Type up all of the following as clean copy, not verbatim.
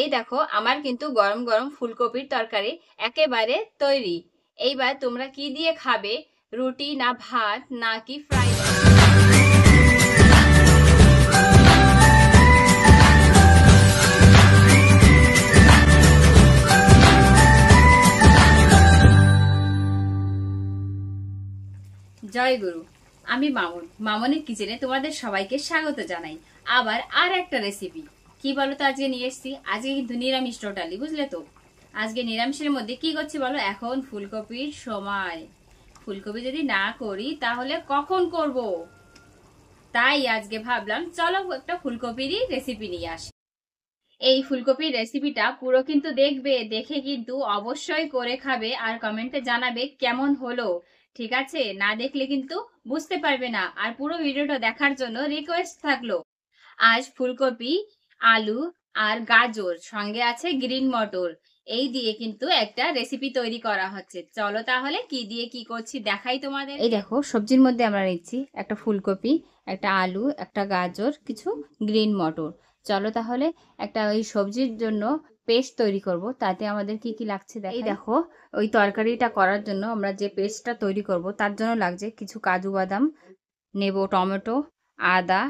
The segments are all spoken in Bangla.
এই দেখো আমার কিন্তু গরম গরম ফুলকপির তরকারি একেবারে তৈরি। এইবার তোমরা কি দিয়ে খাবে? রুটি না ভাত নাকি ফ্রাই? জয় গুরু। আমি মামুন, মামনের কিচেনে তোমাদের সবাইকে স্বাগত জানাই। আবার আর একটা রেসিপি কি বলো তো আজকে নিয়ে এসেছি। আজকে কিন্তু নিরামিষ টোটালি, বুঝলে তো। আজকে নিরামিষের মধ্যে কি করছি বলো? এখন ফুলকপির সময়, ফুলকপি যদি না করি তাহলে কখন করব? তাই আজকে ভাবলাম চলো একটা ফুলকপিরই রেসিপি নিয়ে আসি। এই ফুলকপির রেসিপিটা পুরো কিন্তু দেখবে, দেখে কিন্তু অবশ্যই করে খাবে আর কমেন্টে জানাবে কেমন হলো। ঠিক আছে? না দেখলে কিন্তু বুঝতে পারবে না। আর পুরো ভিডিওটা দেখার জন্য রিকোয়েস্ট থাকলো। আজ ফুলকপি, আলু আর গাজর, সঙ্গে আছে গ্রিন মটর, এই দিয়ে কিন্তু একটা রেসিপি তৈরি করা হচ্ছে। চলো তাহলে কি দিয়ে কি করছি দেখাই তোমাদের। এই দেখো, সবজির মধ্যে আমরা নিচ্ছি একটা ফুলকপি, একটা আলু, একটা গাজর, কিছু গ্রিন মটর। চলো তাহলে একটা ওই সবজির জন্য পেস্ট তৈরি করব। তাতে আমাদের কি কি লাগছে দেখাই। এই দেখো, ওই তরকারিটা করার জন্য আমরা যে পেস্টটা তৈরি করব তার জন্য লাগছে কিছু কাজু বাদাম, নেব টমেটো, আদা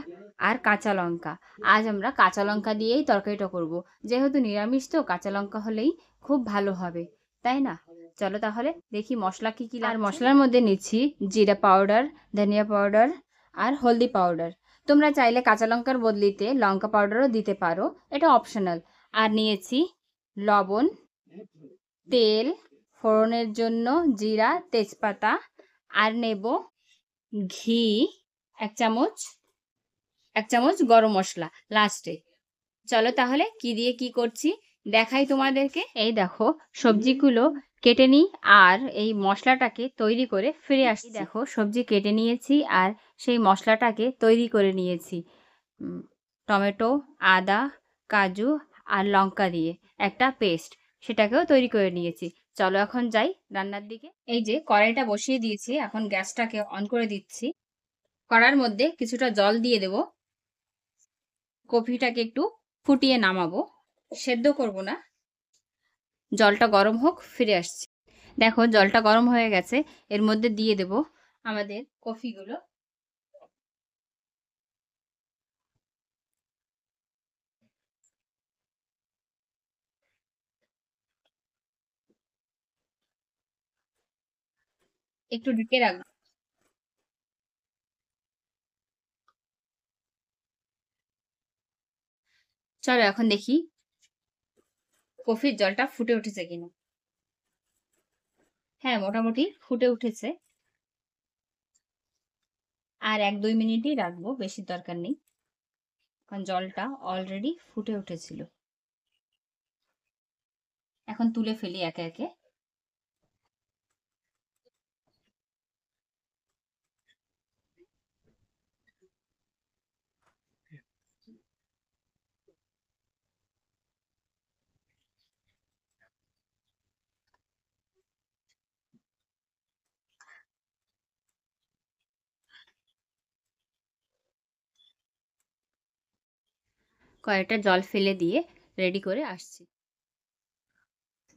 আর কাঁচা লঙ্কা। আজ আমরা কাঁচা লঙ্কা দিয়েই তরকারিটা করব, যেহেতু নিরামিষ তো কাঁচা লঙ্কা হলেই খুব ভালো হবে, তাই না? চলো তাহলে দেখি মশলা কি কি। আর মশলার মধ্যে নিচ্ছি জিরা পাউডার, ধনিয়া পাউডার আর হলদি পাউডার। তোমরা চাইলে কাঁচা লঙ্কার বদলিতে লঙ্কা পাউডারও দিতে পারো, এটা অপশনাল। আর নিয়েছি লবণ, তেল, ফোড়নের জন্য জিরা, তেজপাতা, আর নেব ঘি এক চামচ, এক চামচ গরম মশলা লাস্টে। চলো তাহলে কি দিয়ে কি করছি দেখাই তোমাদেরকে। এই দেখো, সবজিগুলো কেটে নিই আর এই মশলাটাকে তৈরি করে ফিরে আসছি। দেখো, সবজি কেটে নিয়েছি আর সেই মশলাটাকে তৈরি করে নিয়েছি। টমেটো, আদা, কাজু আর লঙ্কা দিয়ে একটা পেস্ট, সেটাকেও তৈরি করে নিয়েছি। চলো এখন যাই রান্নার দিকে। এই যে কড়াইটা বসিয়ে দিয়েছি, এখন গ্যাসটাকে অন করে দিচ্ছি। কড়ার মধ্যে কিছুটা জল দিয়ে দেব। কপিটাকে একটু ফুটিয়ে নামাবো, সেদ্ধ করব না। জলটা গরম হোক, ফিরে আসছি। দেখো জলটা গরম হয়ে গেছে, এর মধ্যে দিয়ে দেব আমাদের কফিগুলো। একটু ঢেকে রাখবো। চলো এখন দেখি কফির জলটা ফুটে উঠেছে কিনা। হ্যাঁ, মোটামুটি ফুটে উঠেছে। আর 1-2 মিনিটই রাখবো, বেশি দরকার নেই, কারণ জলটা অলরেডি ফুটে উঠেছিল। এখন তুলে ফেলি একে একে। কড়াইটা জল ফেলে দিয়ে রেডি করে আসছি।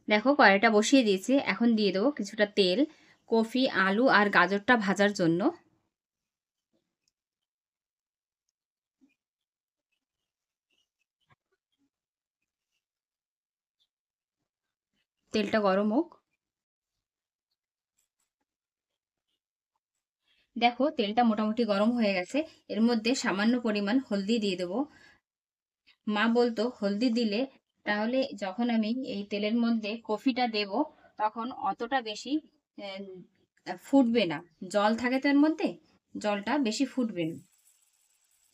দেখো কড়াইটা বসিয়ে দিয়েছি, এখন দিয়ে দেবো কিছুটা তেল কফি, আলু আর গাজরটা ভাজার জন্য। তেলটা গরম হোক। দেখো তেলটা মোটামুটি গরম হয়ে গেছে, এর মধ্যে সামান্য পরিমাণ হলদি দিয়ে দেবো। মা বলতো হলদি দিলে তাহলে যখন আমি এই তেলের মধ্যে কফিটা দেব তখন অতটা বেশি ফুটবে না। জল থাকে তো এর মধ্যে, জলটা বেশি ফুটবে না।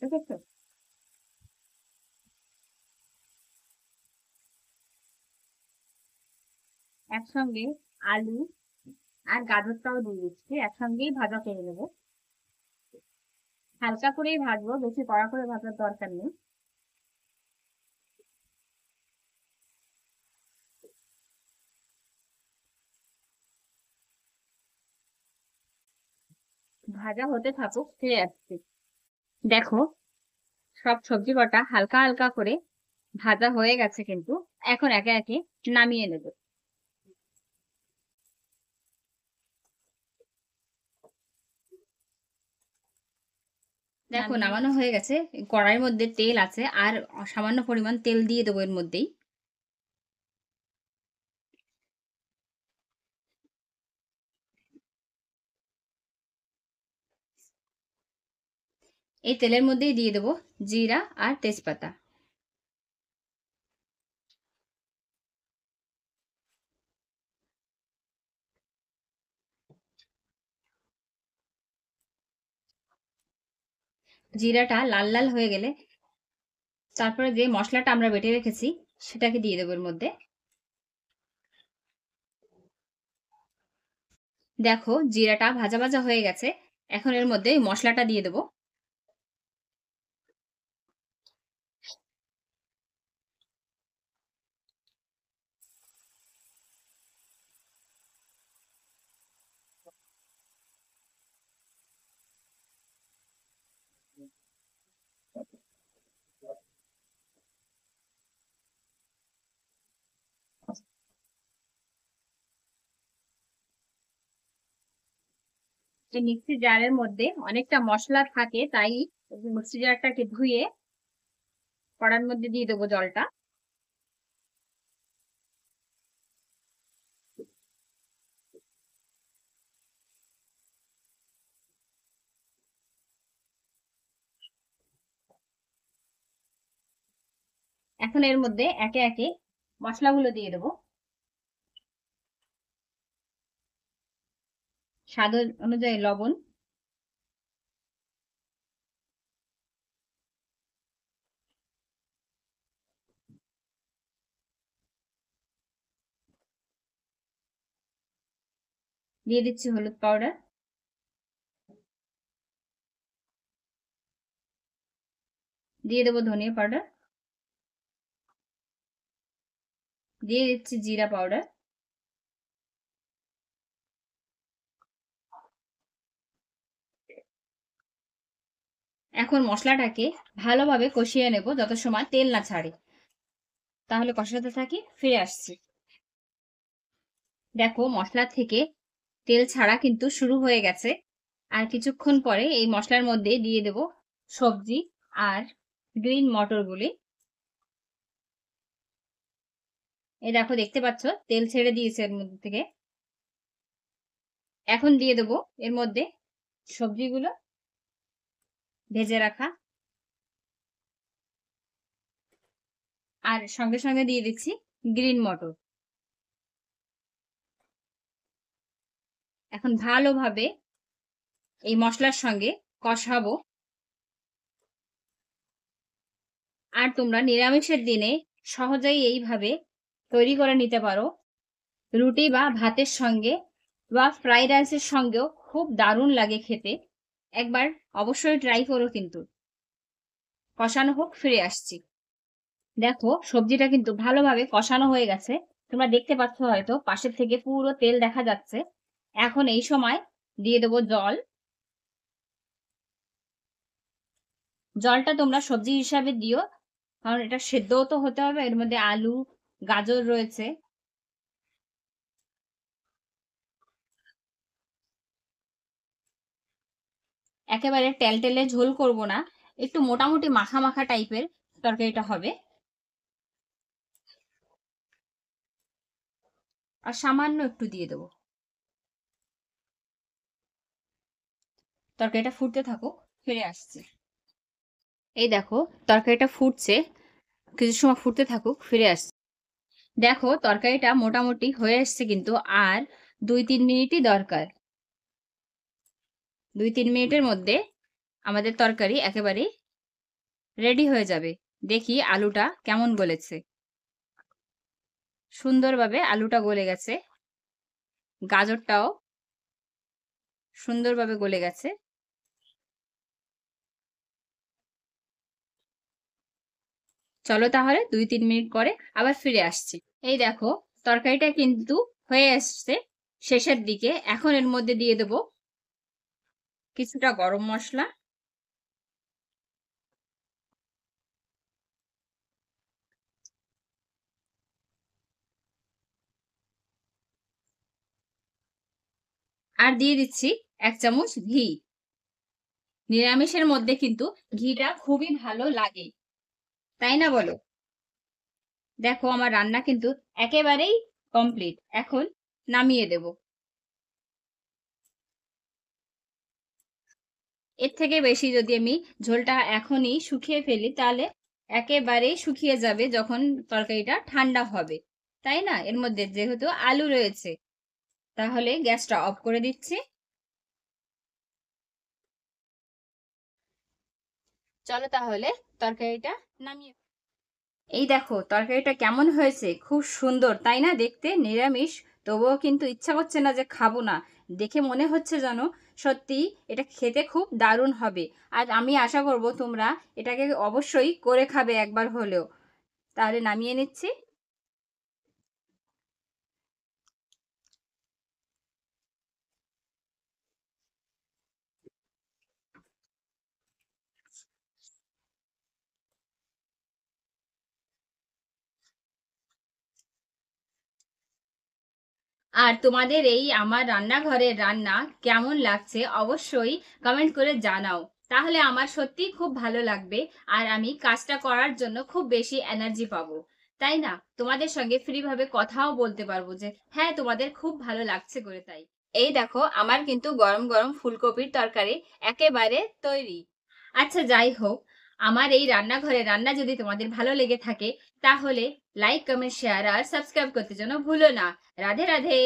ঠিক আছে? একসঙ্গে আলু আর গাজরটাও দিয়ে দিচ্ছি, একসঙ্গেই ভাজা করে নেবো। হালকা করেই ভাজবো, বেশি কড়া করে ভাজার দরকার নেই। ভাজা হতে থাকুক, ফিরে আসছি। দেখো সব সবজি কটা হালকা হালকা করে ভাজা হয়ে গেছে কিন্তু। এখন একে একে নামিয়ে নেব। দেখো নামানো হয়ে গেছে। কড়াইয়ের মধ্যে তেল আছে আর সামান্য পরিমাণ তেল দিয়ে দেবো এর মধ্যেই। এই তেলের মধ্যেই দিয়ে দেবো জিরা আর তেজপাতা। জিরাটা লাল লাল হয়ে গেলে তারপরে যে মশলাটা আমরা বেটে রেখেছি সেটাকে দিয়ে দেবো এর মধ্যে। দেখো জিরাটা ভাজা ভাজা হয়ে গেছে। এখন এর মধ্যে মশলাটা দিয়ে দেবো। এই মিক্সি জারের মধ্যে অনেকটা মশলা থাকে, তাই মিক্সি জারটাকে ধুয়ে কড়ার মধ্যে দিয়ে দেবো জলটা। এখন এর মধ্যে একে একে মশলাগুলো দিয়ে দেবো। স্বাদ অনুযায়ী লবণ, দিয়ে দিচ্ছি হলুদ পাউডার, দিয়ে দেবো ধনিয়া পাউডার, দিয়ে দিচ্ছি জিরা পাউডার। এখন মশলাটাকে ভালোভাবে কষিয়ে নেব যত সময় তেল না ছাড়ে। তাহলে কষাতে থাকি, ফিরে আসছি। দেখো মশলা থেকে তেল ছাড়া কিন্তু শুরু হয়ে গেছে। আর কিছুক্ষণ পরে এই মশলার মধ্যে দিয়ে দেব সবজি আর গ্রিন মটরগুলি। এই দেখো দেখতে পাচ্ছ তেল ছেড়ে দিয়েছে এর মধ্যে থেকে। এখন দিয়ে দেবো এর মধ্যে সবজিগুলো ভেজে রাখা, আর সঙ্গে সঙ্গে দিয়ে দিচ্ছি গ্রিন মটর। এখন ভালোভাবে এই মশলার সঙ্গে কষাবো। আর তোমরা নিরামিষের দিনে সহজেই এইভাবে তৈরি করে নিতে পারো। রুটি বা ভাতের সঙ্গে বা ফ্রাইড রাইসের সঙ্গেও খুব দারুণ লাগে খেতে। একবার অবশ্যই ট্রাই করো কিন্তু। কষানো হোক, ফিরে আসছি। দেখো সবজিটা কিন্তু ভালোভাবে কষানো হয়ে গেছে। তোমরা দেখতে পাচ্ছ হয়তো পাশের থেকে পুরো তেল দেখা যাচ্ছে। এখন এই সময় দিয়ে দেবো জল। জলটা তোমরা সবজি হিসাবে দিও, কারণ এটা সেদ্ধও তো হতে হবে। এর মধ্যে আলু গাজর রয়েছে। একেবারে টেলটেলে ঝোল করব না, একটু মোটামুটি মাখা মাখা টাইপের তরকারিটা হবে। আর সামান্য একটু দিয়ে দেবো। তরকারিটা ফুটতে থাকুক, ফিরে আসছে। এই দেখো তরকারিটা ফুটছে, কিছু সময় ফুটতে থাকুক, ফিরে আসছে। দেখো তরকারিটা মোটামুটি হয়ে এসছে কিন্তু, আর 2-3 মিনিটই দরকার। 2-3 মিনিটের মধ্যে আমাদের তরকারি একেবারে রেডি হয়ে যাবে। দেখি আলুটা কেমন গলেছে। সুন্দরভাবে আলুটা গলে গেছে, গাজরটাও সুন্দরভাবে গলে গেছে। চলো তাহলে 2-3 মিনিট পরে আবার ফিরে আসছি। এই দেখো তরকারিটা কিন্তু হয়ে আসছে শেষের দিকে। এখন এর মধ্যে দিয়ে দেব কিছুটা গরম মশলা, আর দিয়ে দিচ্ছি 1 চামচ ঘি। নিরামিষের মধ্যে কিন্তু ঘিটা খুবই ভালো লাগে, তাই না বলো? দেখো আমার রান্না কিন্তু একেবারেই কমপ্লিট। এখন নামিয়ে দেব। এর থেকে বেশি যদি আমি ঝোলটা এখনই শুকিয়ে ফেলি তাহলে একেবারেই শুকিয়ে যাবে যখন তরকারিটা ঠান্ডা হবে, তাই না? এর মধ্যে যেহেতু আলু রয়েছে, তাহলে গ্যাসটা অফ করে দিচ্ছি। চলো তাহলে তরকারিটা নামিয়ে। এই দেখো তরকারিটা কেমন হয়েছে, খুব সুন্দর তাই না দেখতে? নিরামিষ, তবুও কিন্তু ইচ্ছা করছে না যে খাবো না। দেখে মনে হচ্ছে যেন সত্যি এটা খেতে খুব দারুণ হবে। আর আমি আশা করব তোমরা এটাকে অবশ্যই করে খাবে একবার হলেও। তাহলে নামিয়ে নিচ্ছি। আর তোমাদের এই আমার রান্নাঘরের রান্না কেমন লাগছে অবশ্যই কমেন্ট করে জানাও। তাহলে আমার সত্যি খুব ভালো লাগবে, আর আমি কাজটা করার জন্য খুব বেশি এনার্জি পাবো, তাই না? তোমাদের সঙ্গে ফ্রি ভাবে কথাও বলতে পারবো যে হ্যাঁ তোমাদের খুব ভালো লাগছে করে। তাই এই দেখো আমার কিন্তু গরম গরম ফুলকপির তরকারি একেবারে তৈরি। আচ্ছা যাই হোক, আমার এই রান্নাঘরে রান্না যদি তোমাদের ভালো লেগে থাকে তাহলে লাইক কমেন্ট শেয়ার আর সাবস্ক্রাইব করতে যেন ভুলো না। রাধে রাধে।